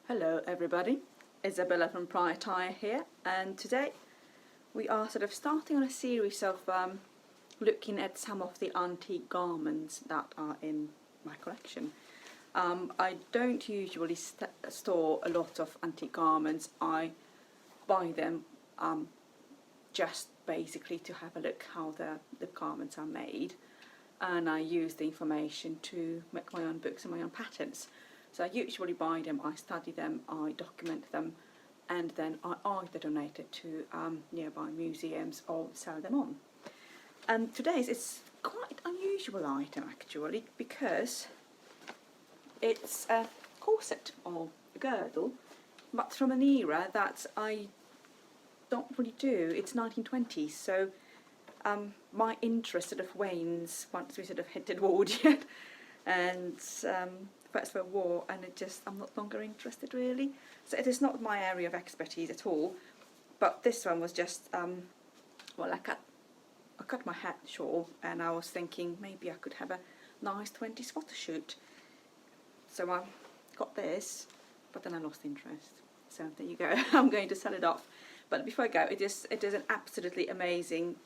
Hello everybody, Isabella from Prior Tire here, and today we are sort of starting on a series of looking at some of the antique garments that are in my collection. I don't usually store a lot of antique garments. I buy them just basically to have a look how the garments are made, and I use the information to make my own books and my own patterns. So I usually buy them, I study them, I document them, and then I either donate it to nearby museums or sell them on. And today's is quite an unusual item actually, because it's a corset or a girdle, but from an era that I don't really do. It's 1920s, so my interest sort of wanes once we sort of hit Edwardian and First World War, and I'm not longer interested really. So it is not my area of expertise at all. But this one was just well, I cut my hat short, and I was thinking maybe I could have a nice 20s photo shoot. So I got this, but then I lost interest. So there you go. I'm going to sell it off. But before I go, it is an absolutely amazing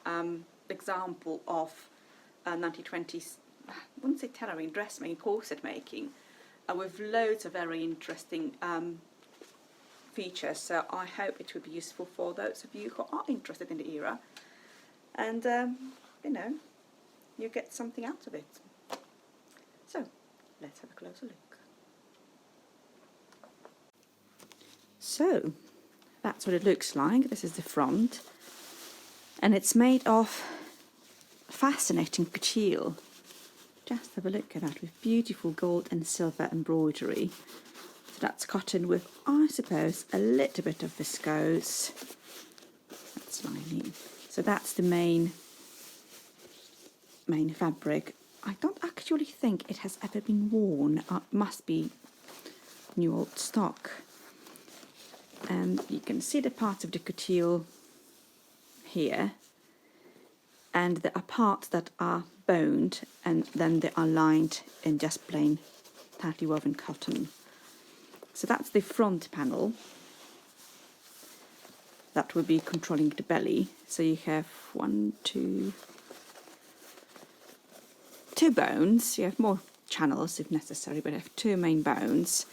example of 1920s. I wouldn't say tailoring, dressmaking, corset making, with loads of very interesting features. So I hope it will be useful for those of you who are interested in the era, and you get something out of it. So let's have a closer look. So that's what it looks like. This is the front, and it's made of fascinating couture. Just have a look at that, with beautiful gold and silver embroidery. So that's cotton with, I suppose, a little bit of viscose. That's lining. So that's the main fabric. I don't actually think it has ever been worn. It must be new old stock. And you can see the parts of the couture here, and there are parts that are boned, and then they are lined in just plain tightly woven cotton. So that's the front panel that will be controlling the belly. So you have two bones. You have more channels if necessary, but you have two main bones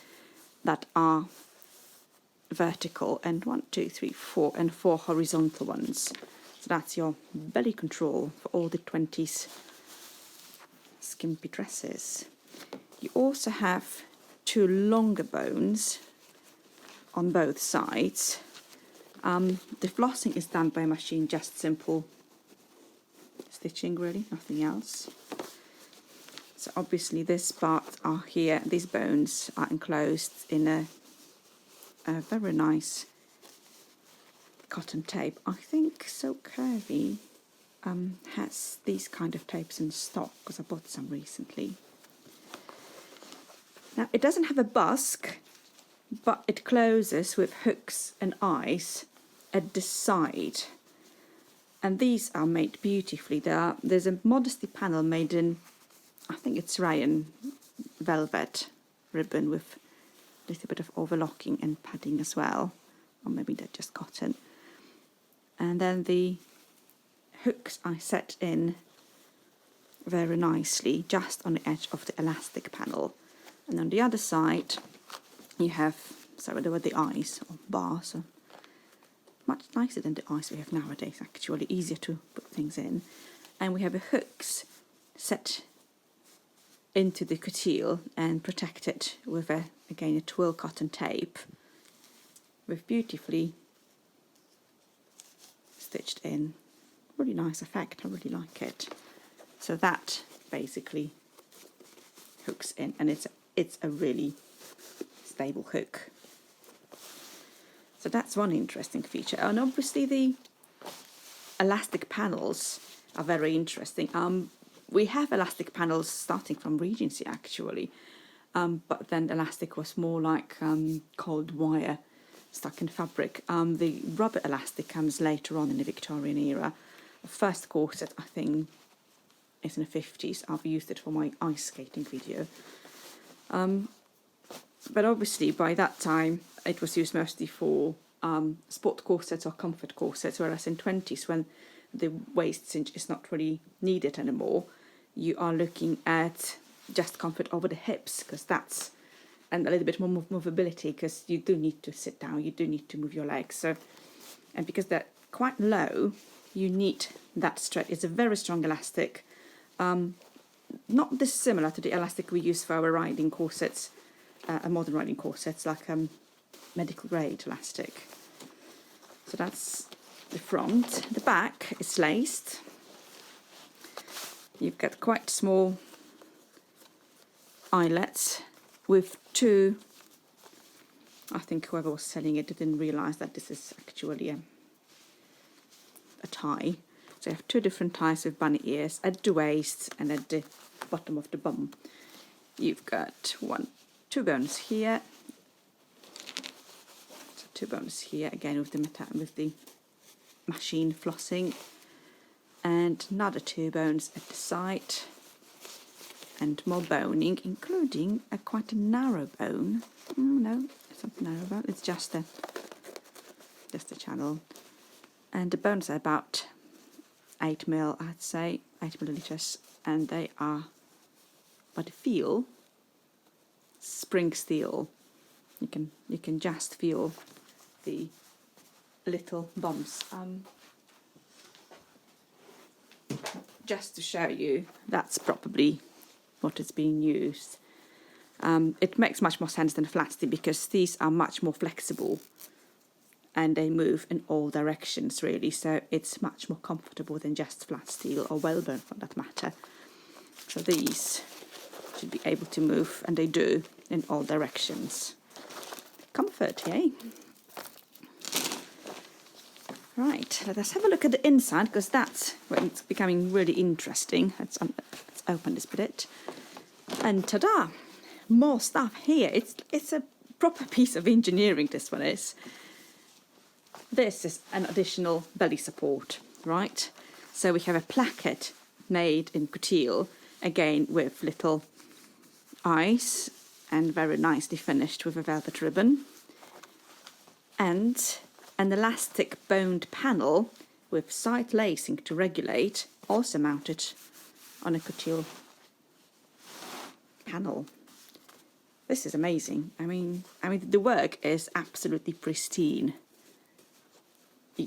that are vertical, and four horizontal ones. So that's your belly control for all the 20s skimpy dresses. You also have two longer bones on both sides. The flossing is done by machine, just simple stitching really, nothing else. So obviously this part are here, these bones are enclosed in a very nice cotton tape. I think So Curvy has these kind of tapes in stock, because I bought some recently. Now it doesn't have a busk, but it closes with hooks and eyes at the side, and these are made beautifully. There's a modesty panel made in, I think it's rayon velvet ribbon with a little bit of overlocking and padding as well, or maybe they're just cotton. And then the hooks I set in very nicely just on the edge of the elastic panel. And on the other side you have, there were the eyes or bars, so much nicer than the eyes we have nowadays, actually easier to put things in. And we have the hooks set into the couture and protected with again a twill cotton tape with beautifully stitched in. Really nice effect, I really like it. So that basically hooks in, and it's a really stable hook. So that's one interesting feature. And obviously the elastic panels are very interesting. We have elastic panels starting from Regency actually, but then elastic was more like cold wire stuck in fabric. The rubber elastic comes later on in the Victorian era. The first corset, I think, is in the 50s. I've used it for my ice skating video. But obviously by that time it was used mostly for sport corsets or comfort corsets, whereas in 20s, when the waist cinch is not really needed anymore, you are looking at just comfort over the hips, because that's, and a little bit more movability, because you do need to sit down, you do need to move your legs. So, and because they're quite low, you need that stretch. It's a very strong elastic, not dissimilar to the elastic we use for our riding corsets, modern riding corsets, like medical grade elastic. So that's the front. The back is laced. You've got quite small eyelets with two. I think whoever was selling it didn't realise that this is actually a tie. So you have two different ties with bunny ears at the waist and at the bottom of the bum. You've got two bones here. So two bones here again with the machine flossing, and another two bones at the side, and more boning, including quite a narrow bone. No, it's not a narrow bone. It's just a channel, and the bones are about 8 mil, I'd say, 8 milliliters, and they are, by the feel, spring steel. You can just feel the little bumps. Just to show you, that's probably what is being used. It makes much more sense than flat steel, because these are much more flexible and they move in all directions really, so it's much more comfortable than just flat steel or whalebone for that matter. So these should be able to move, and they do, in all directions. Comfort, yay! Right, let us have a look at the inside, because that's when it's becoming really interesting. Let's open this bit, and ta-da! More stuff here. It's a proper piece of engineering, this one is. This is an additional belly support, right? So we have a placket made in couture, again with little eyes, and very nicely finished with a velvet ribbon. And an elastic boned panel with side lacing to regulate, also mounted on a couture panel. This is amazing. I mean the work is absolutely pristine.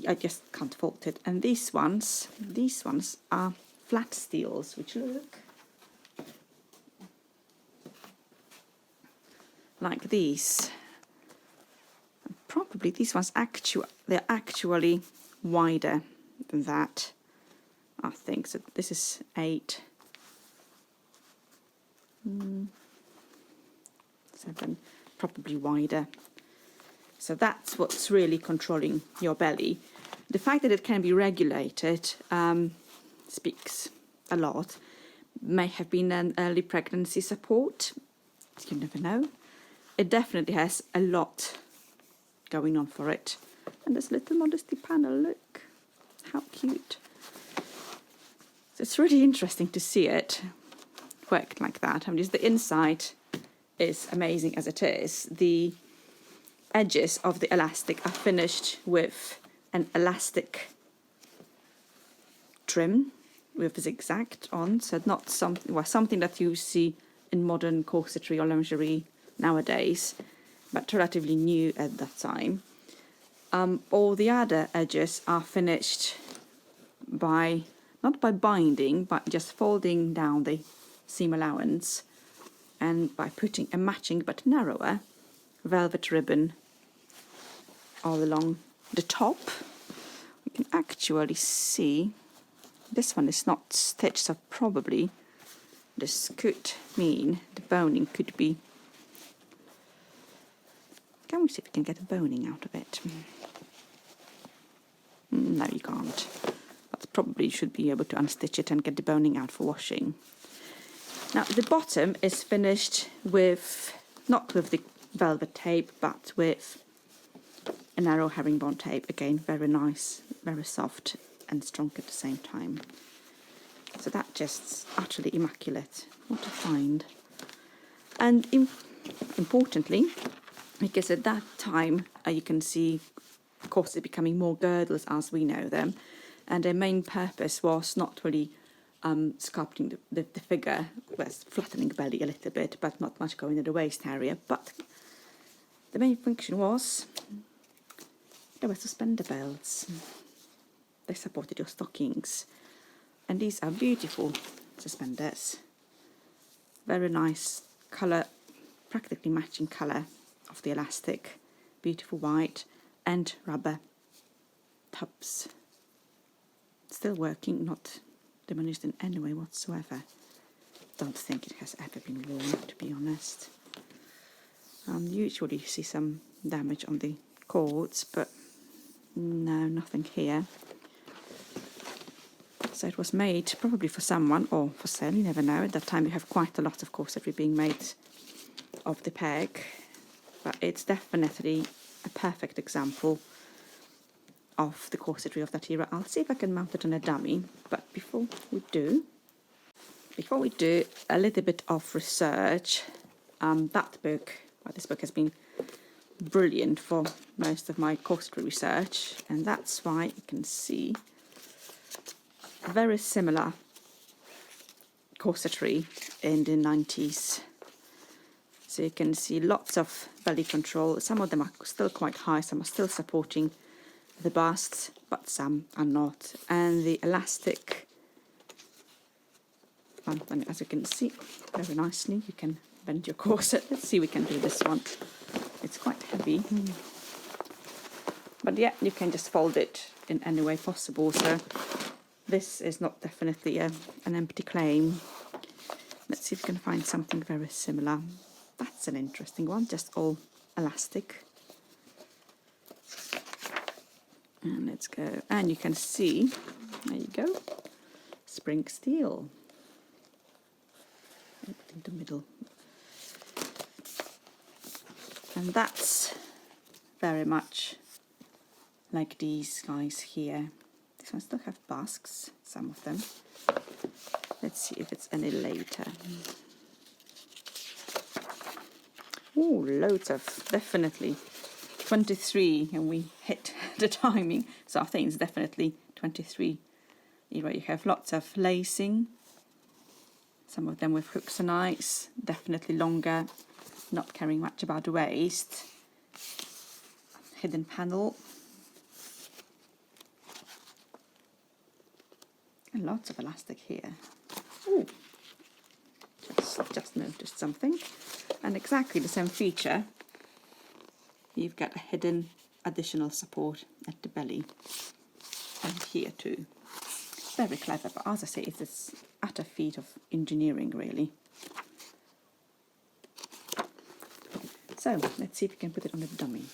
I just can't fault it. And these ones are flat steels, which look like these. Probably these ones they're actually wider than that, I think. So this is 8, 7, probably wider. So that's what's really controlling your belly. The fact that it can be regulated speaks a lot. May have been an early pregnancy support. You never know. It definitely has a lot going on for it. And this little modesty panel, look how cute. So it's really interesting to see it work like that. I mean, the inside is amazing as it is. The edges of the elastic are finished with an elastic trim with zigzag on, so not something that you see in modern corsetry or lingerie nowadays, but relatively new at that time. All the other edges are finished by, not by binding, but just folding down the seam allowance, and by putting a matching but narrower velvet ribbon all along the top. We can actually see this one is not stitched, so probably this could mean the boning could be. Can we see if we can get a boning out of it? No, you can't. But probably you should be able to unstitch it and get the boning out for washing. Now the bottom is finished with, not with the velvet tape, but with a narrow herringbone tape. Again, very nice, very soft and strong at the same time. So that just utterly immaculate. What a find. And importantly, because at that time you can see corsets becoming more girdles as we know them, and their main purpose was not really sculpting the figure, was flattening the belly a little bit, but not much going to the waist area. But the main function was there were suspender belts. They supported your stockings, and these are beautiful suspenders. Very nice colour, practically matching colour of the elastic, beautiful white and rubber tabs. Still working, not diminished in any way whatsoever. Don't think it has ever been worn, to be honest. Usually you see some damage on the cords, but no, nothing here. So it was made probably for someone or for sale, you never know. At that time you have quite a lot of corsetry being made of the peg, but it's definitely a perfect example of the corsetry of that era. I'll see if I can mount it on a dummy, but before we do, a little bit of research. This book has been brilliant for most of my corsetry research, and that's why you can see very similar corsetry in the 90s. So you can see lots of belly control. Some of them are still quite high, some are still supporting the bust, but some are not. And the elastic, as you can see very nicely, you can bend your corset. Let's see, we can do this one. It's quite heavy. But yeah, you can just fold it in any way possible. So this is not definitely an empty claim. Let's see if we can find something very similar. That's an interesting one, just all elastic. And let's go. And you can see, there you go, spring steel. Put it in the middle. And that's very much like these guys here. This one still have busks, some of them. Let's see if it's any later. Oh, loads of, definitely 23, and we hit the timing, so I think it's definitely 23 era. You have lots of lacing, some of them with hooks and eyes, definitely longer, not caring much about the waist. Hidden panel. And lots of elastic here. Ooh, just noticed something. And exactly the same feature. You've got a hidden additional support at the belly. And here too. Very clever, but as I say, it's at a feat of engineering, really. So let's see if we can put it on a dummy.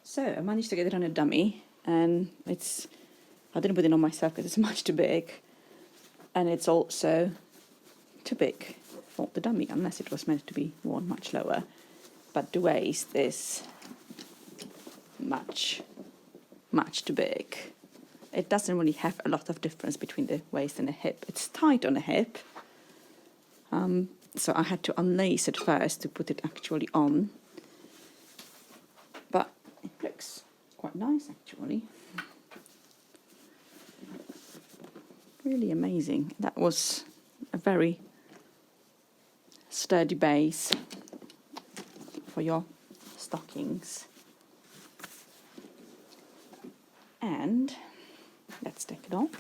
So I managed to get it on a dummy, and I didn't put it on myself because it's much too big, and it's also too big for the dummy unless it was meant to be worn much lower. But the waist is much too big. It doesn't really have a lot of difference between the waist and the hip. It's tight on the hip, so I had to unlace it first to put it actually on. But it looks quite nice actually. Really amazing. That was a very sturdy base for your stockings. And let's take it off.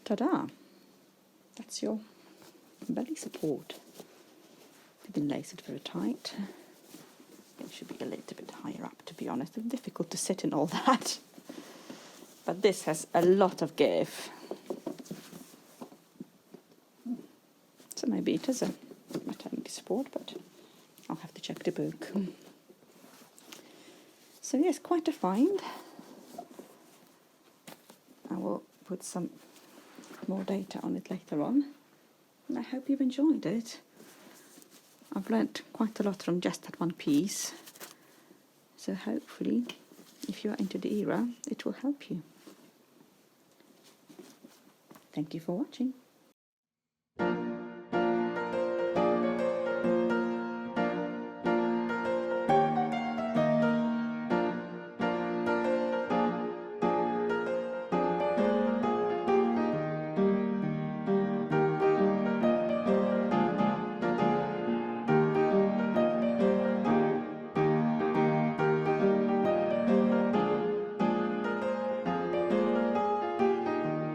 Ta-da! That's your belly support. Didn't lace it very tight. It should be a little bit higher up, to be honest. It's difficult to sit in all that. But this has a lot of give. So maybe it is a maternity support, but I'll have to check the book. So yes, quite a find. I will put some more data on it later on. And I hope you've enjoyed it. I've learnt quite a lot from just that one piece. So hopefully, if you are into the era, it will help you. Thank you for watching.